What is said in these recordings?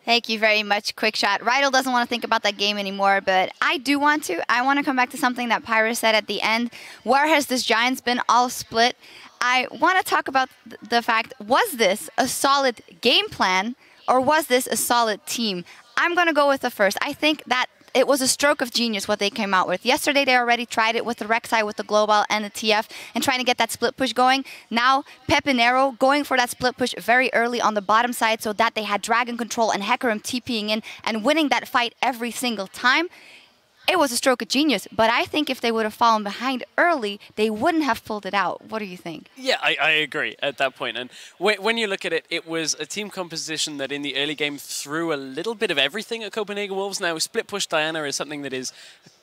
Thank you very much, QuickShot. Rydell doesn't want to think about that game anymore, but I do want to. I want to come back to something that Pyra said at the end. Where has this Giants been all split? I want to talk about the fact, was this a solid game plan or was this a solid team? I'm going to go with the first. I think that it was a stroke of genius what they came out with. Yesterday, they already tried it with the Rek'Sai, with the Global, and the TF, and trying to get that split push going. Now, Pepinero going for that split push very early on the bottom side so that they had Dragon Control and Hecarim TPing in and winning that fight every single time. It was a stroke of genius, but I think if they would have fallen behind early, they wouldn't have pulled it out. What do you think? Yeah, I agree at that point. And when you look at it, it was a team composition that in the early game threw a little bit of everything at Copenhagen Wolves. Now, split push Diana is something that is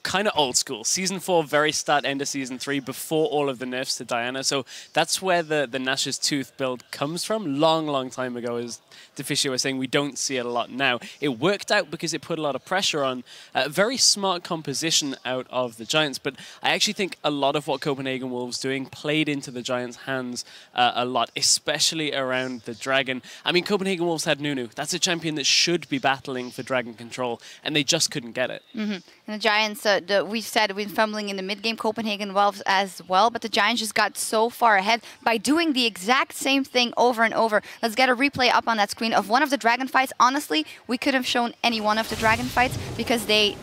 kind of old school. Season 4, very start, end of Season 3, before all of the nerfs to Diana. So that's where the Nash's Tooth build comes from. Long time ago, as Deficio was saying, we don't see it a lot now. It worked out because it put a lot of pressure on a very smart composition out of the Giants. But I actually think a lot of what Copenhagen Wolves doing played into the Giants' hands a lot, especially around the Dragon. I mean, Copenhagen Wolves had Nunu. That's a champion that should be battling for Dragon Control, and they just couldn't get it. And the Giants, we said we've been fumbling in the mid-game, Copenhagen Wolves as well, but the Giants just got so far ahead by doing the exact same thing over and over. Let's get a replay up on that screen of one of the Dragon fights. Honestly, we could have shown any one of the Dragon fights because they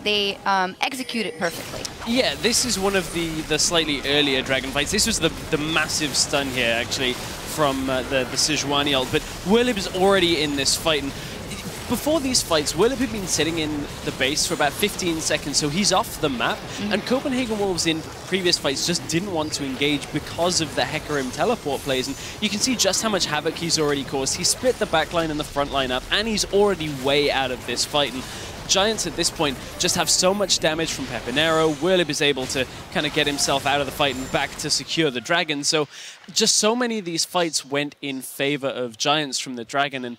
executed perfectly. Yeah, this is one of the slightly earlier Dragon fights. This was the massive stun here, actually, from the Sejuani ult, but Willib is already in this fight. And before these fights, Willib had been sitting in the base for about 15 seconds, so he's off the map. And Copenhagen Wolves in previous fights just didn't want to engage because of the Hecarim teleport plays. And you can see just how much havoc he's already caused. He split the backline and the front line up, and he's already way out of this fight. And Giants at this point just have so much damage from Pepinero. Willib is able to kind of get himself out of the fight and back to secure the Dragon. So just so many of these fights went in favor of Giants from the Dragon, and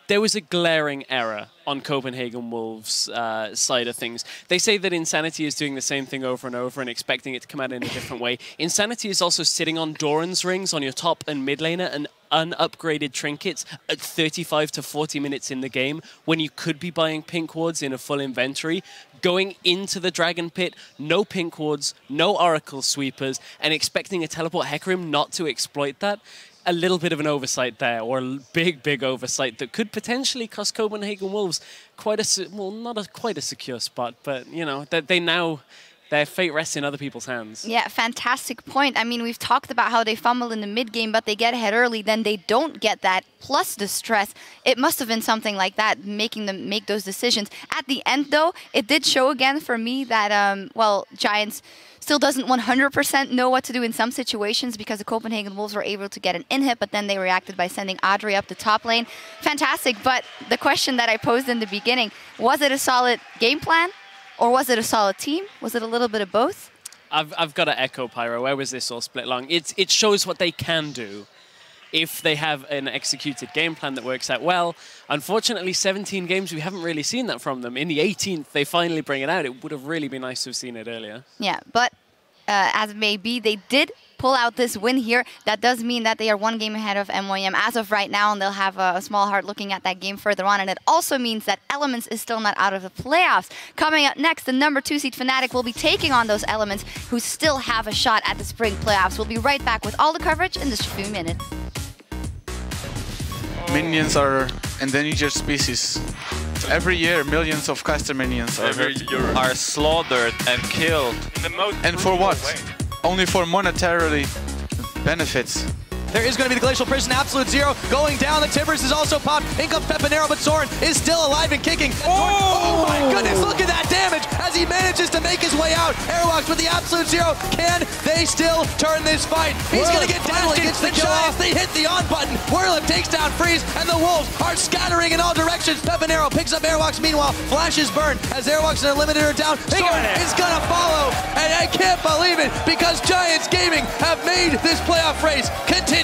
there was a glaring error on Copenhagen Wolves' side of things. They say that Insanity is doing the same thing over and over and expecting it to come out in a different way. Insanity is also sitting on Doran's rings on your top and mid laner and unupgraded trinkets at 35 to 40 minutes in the game when you could be buying pink wards in a full inventory, going into the Dragon Pit, no pink wards, no Oracle sweepers, and expecting a teleport Hecarim not to exploit that. A little bit of an oversight there, or a big oversight that could potentially cost Copenhagen Wolves quite a, well, not quite a secure spot, but, you know, that they now, their fate rests in other people's hands. Yeah, fantastic point. I mean, we've talked about how they fumble in the mid-game, but they get ahead early, then they don't get that, plus the stress. It must have been something like that, making them make those decisions. At the end, though, it did show again for me that, well, Giants still doesn't 100% know what to do in some situations because the Copenhagen Wolves were able to get an in-hit, but then they reacted by sending Audrey up the top lane. Fantastic, but the question that I posed in the beginning, was it a solid game plan or was it a solid team? Was it a little bit of both? I've got to echo Pyro. Where was this all split along? It shows what they can do if they have an executed game plan that works out well. Unfortunately, 17 games, we haven't really seen that from them. In the 18th, they finally bring it out. It would have really been nice to have seen it earlier. Yeah, but as it may be, they did pull out this win here. That does mean that they are one game ahead of MYM as of right now, and they'll have a small heart looking at that game further on. And it also means that Elements is still not out of the playoffs. Coming up next, the number 2 seed Fnatic will be taking on those Elements who still have a shot at the spring playoffs. We'll be right back with all the coverage in just a few minutes. Minions are endangered species. Every year, millions of caster minions are slaughtered and killed. And for what? Only for monetarily benefits. There is going to be the Glacial Prison, Absolute Zero going down. The Timbers is also popped. In comes Pepinero, but Soren is still alive and kicking. Oh my goodness, look at that damage as he manages to make his way out. Airwalks with the Absolute Zero. Can they still turn this fight? He's going to get down against the Giants. They hit the on button. Whirlip takes down Freeze, and the Wolves are scattering in all directions. Pepinero picks up Airwalks. Meanwhile, flashes burn as Airwalks and Eliminator are down. Soren is going to follow, and I can't believe it because Giants Gaming have made this playoff race continue.